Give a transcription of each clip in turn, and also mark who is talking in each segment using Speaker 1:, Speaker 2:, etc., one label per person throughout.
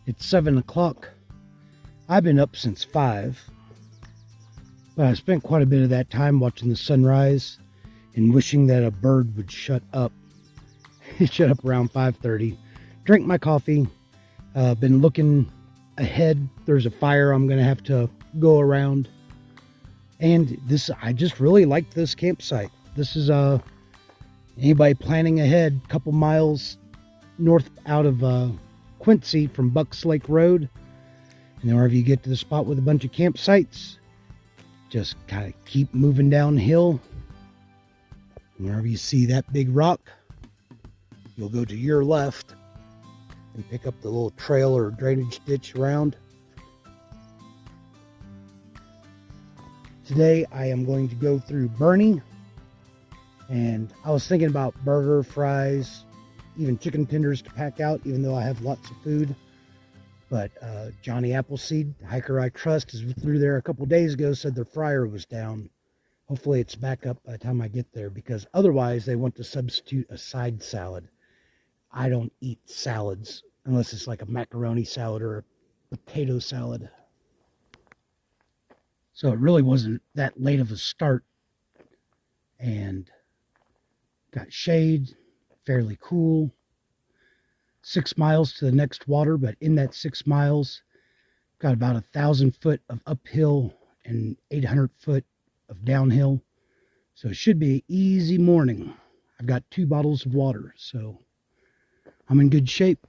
Speaker 1: It's 7 o'clock. I've been up since 5, but I spent quite a bit of that time watching the sunrise and wishing that a bird would shut up. It shut up around 5:30. Drank my coffee. Been looking ahead. There's a fire I'm going to have to go around. And I just really liked this campsite. This is anybody planning ahead, a couple miles north out of Quincy from Bucks Lake Road. And then wherever you get to the spot with a bunch of campsites, just kind of keep moving downhill. Whenever you see that big rock, you'll go to your left and pick up the little trail or drainage ditch around. Today I am going to go through Bernie, and I was thinking about burger, fries, even chicken tenders to pack out, even though I have lots of food. But Johnny Appleseed, hiker I trust, is through there a couple days ago, said their fryer was down. Hopefully it's back up by the time I get there, because otherwise they want to substitute a side salad. I don't eat salads unless it's like a macaroni salad or a potato salad. So it really wasn't that late of a start, and got shade, fairly cool. 6 miles to the next water, but in that 6 miles, got about 1,000 foot of uphill and 800 foot of downhill. So it should be an easy morning. I've got 2 bottles of water, so I'm in good shape.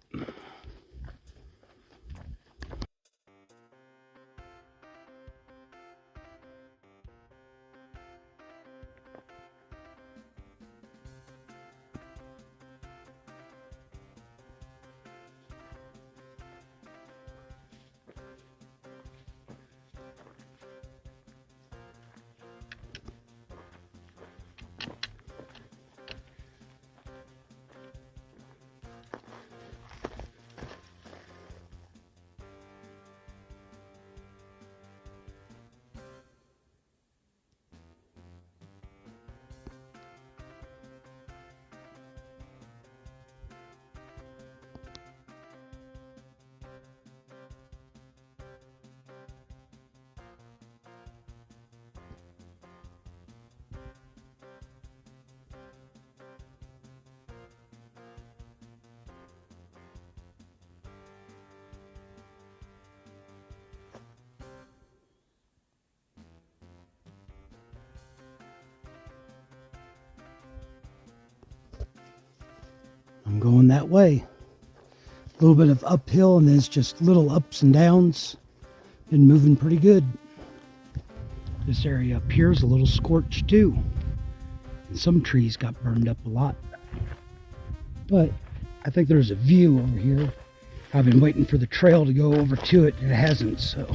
Speaker 1: I'm going that way. A little bit of uphill, and then it's just little ups and downs. Been moving pretty good. This area up here is a little scorched too. And some trees got burned up a lot. But I think there's a view over here. I've been waiting for the trail to go over to it, and it hasn't, so.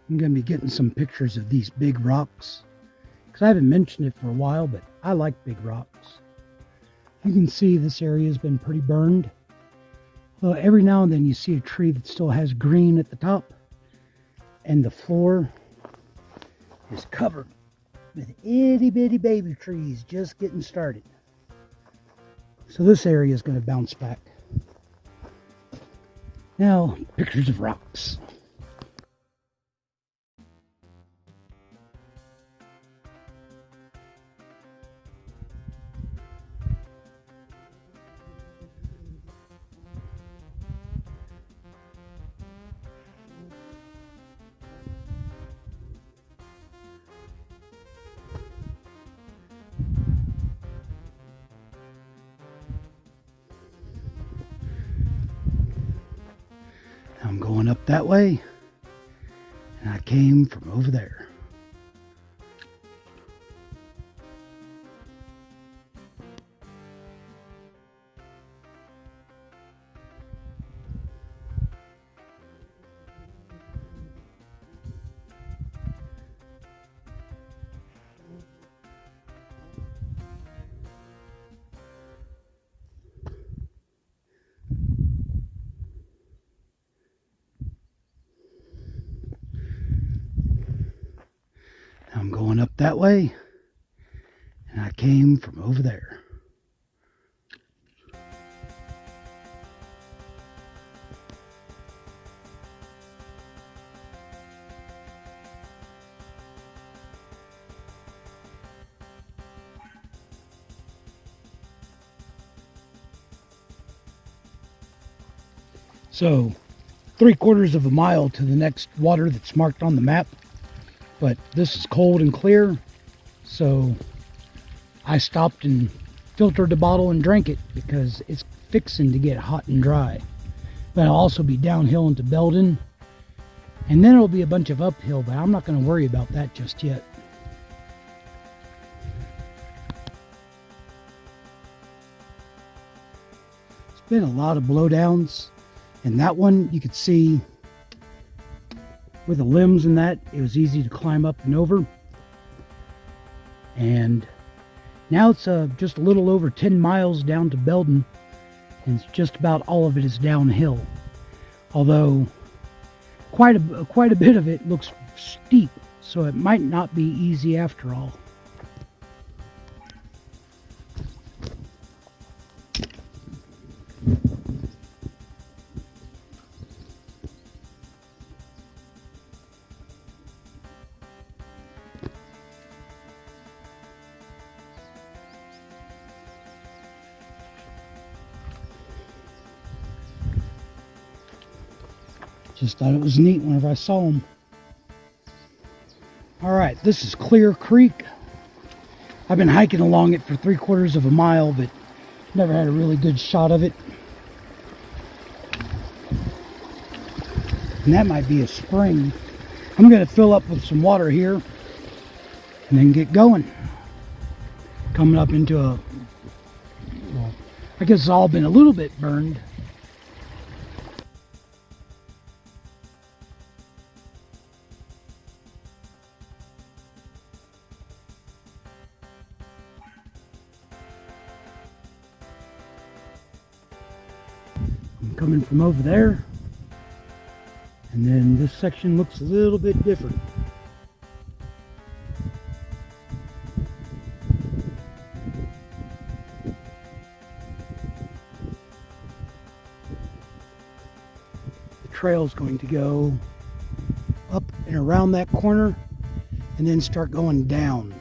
Speaker 1: I'm going to be getting some pictures of these big rocks, because I haven't mentioned it for a while, but I like big rocks. You can see this area has been pretty burned. Well, every now and then you see a tree that still has green at the top, and the floor is covered with itty bitty baby trees just getting started. So this area is going to bounce back. Now, pictures of rocks. I'm going up that way, and I came from over there. I'm going up that way, and I came from over there. So 3/4 of a mile to the next water that's marked on the map, but this is cold and clear, so I stopped and filtered the bottle and drank it because it's fixing to get hot and dry. But I'll also be downhill into Belden, and then it'll be a bunch of uphill, but I'm not going to worry about that just yet. It's been a lot of blowdowns. And that one, you could see with the limbs and that, it was easy to climb up and over. And now it's just a little over 10 miles down to Belden, and it's just about all of it is downhill. Although quite a bit of it looks steep, so it might not be easy after all. Just thought it was neat whenever I saw them. Alright, this is Clear Creek. I've been hiking along it for 3/4 of a mile, but never had a really good shot of it. And that might be a spring. I'm going to fill up with some water here and then get going. Coming up into a, well, I guess it's all been a little bit burned. Coming from over there, and then this section looks a little bit different. The trail's going to go up and around that corner and then start going down,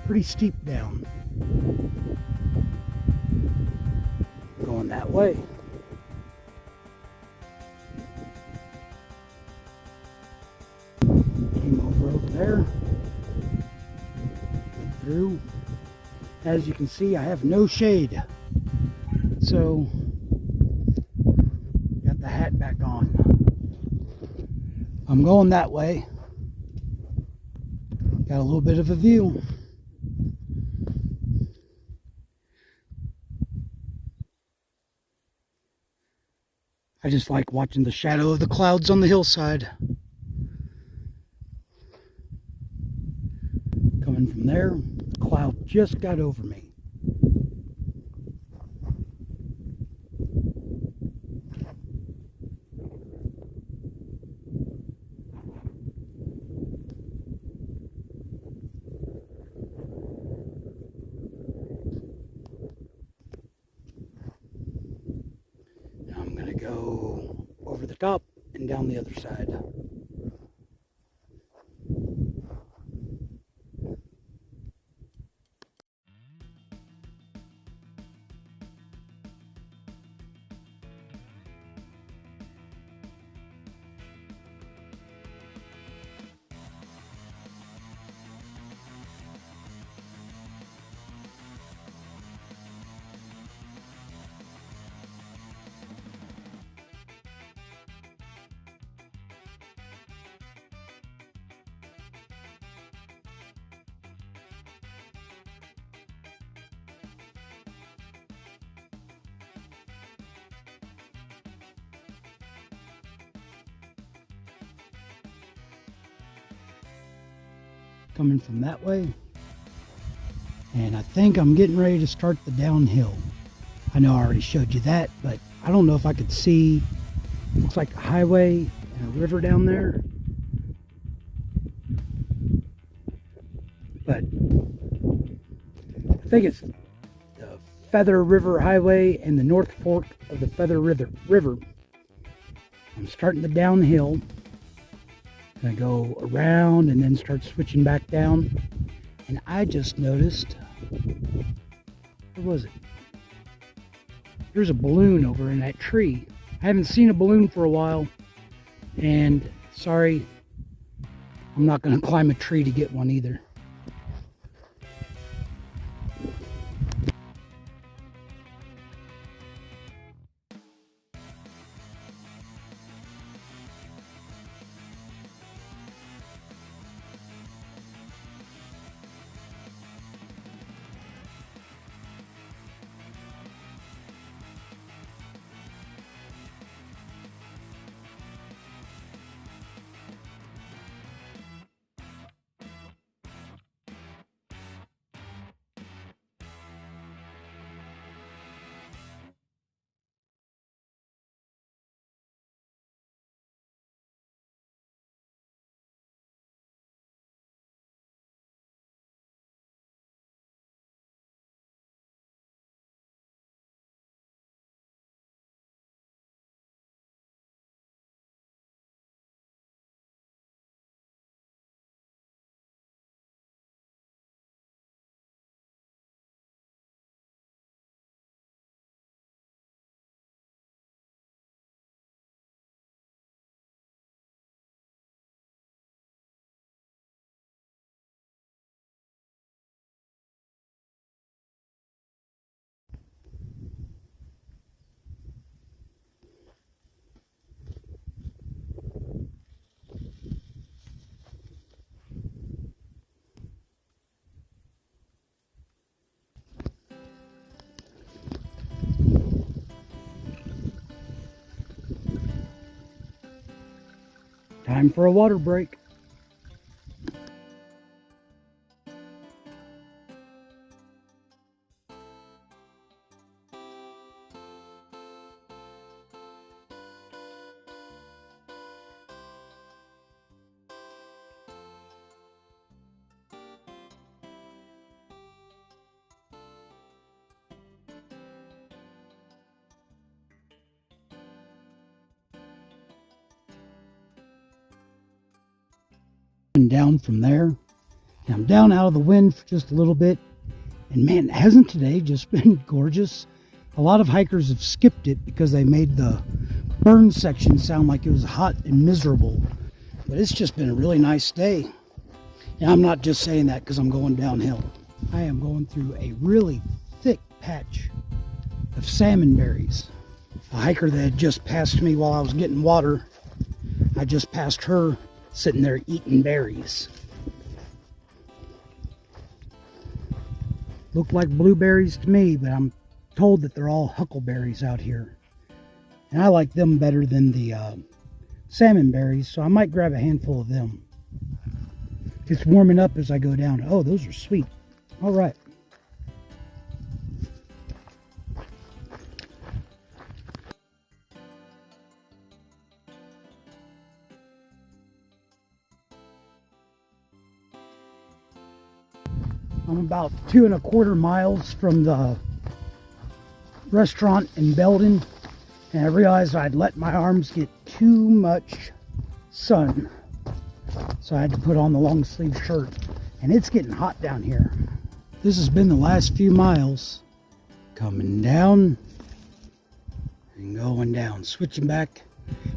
Speaker 1: pretty steep down, going that way. Over there, went through. As you can see, I have no shade, so got the hat back on. I'm going that way. Got a little bit of a view. I just like watching the shadow of the clouds on the hillside. Coming from there, the cloud just got over me. Now I'm going to go over the top and down the other side. Coming from that way, and I think I'm getting ready to start the downhill. I know I already showed you that, but I don't know if I could see. It looks like a highway and a river down there, think it's the Feather River Highway and the North Fork of the Feather River. I'm starting the downhill. I go around and then start switching back down. And I just noticed, where was it? There's a balloon over in that tree. I haven't seen a balloon for a while. And sorry, I'm not going to climb a tree to get one either. Time for a water break. And down from there, and I'm down out of the wind for just a little bit, and man, hasn't today just been gorgeous? A lot of hikers have skipped it because they made the burn section sound like it was hot and miserable, but it's just been a really nice day. And I'm not just saying that because I'm going downhill. I am going through a really thick patch of salmon berries. A hiker that had just passed me while I was getting water, I just passed her sitting there eating berries. Look like blueberries to me, but I'm told that they're all huckleberries out here. And I like them better than the salmon berries, so I might grab a handful of them. It's warming up as I go down. Oh, those are sweet. All right. I'm about 2.25 miles from the restaurant in Belden, and I realized I'd let my arms get too much sun, so I had to put on the long sleeve shirt, and it's getting hot down here. This has been the last few miles, coming down and going down, switching back.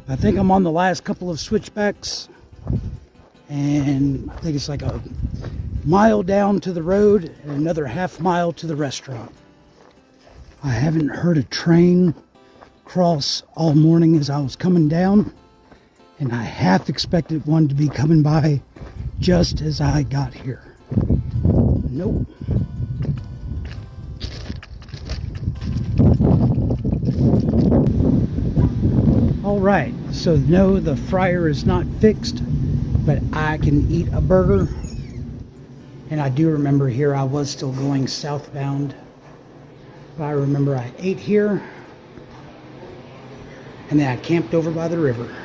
Speaker 1: I think I'm on the last couple of switchbacks, and I think it's like a mile down to the road and another half mile to the restaurant. I haven't heard a train cross all morning as I was coming down, and I half expected one to be coming by just as I got here. Nope. All right, so no, the fryer is not fixed, but I can eat a burger. And I do remember here I was still going southbound. But I remember I ate here, and then I camped over by the river.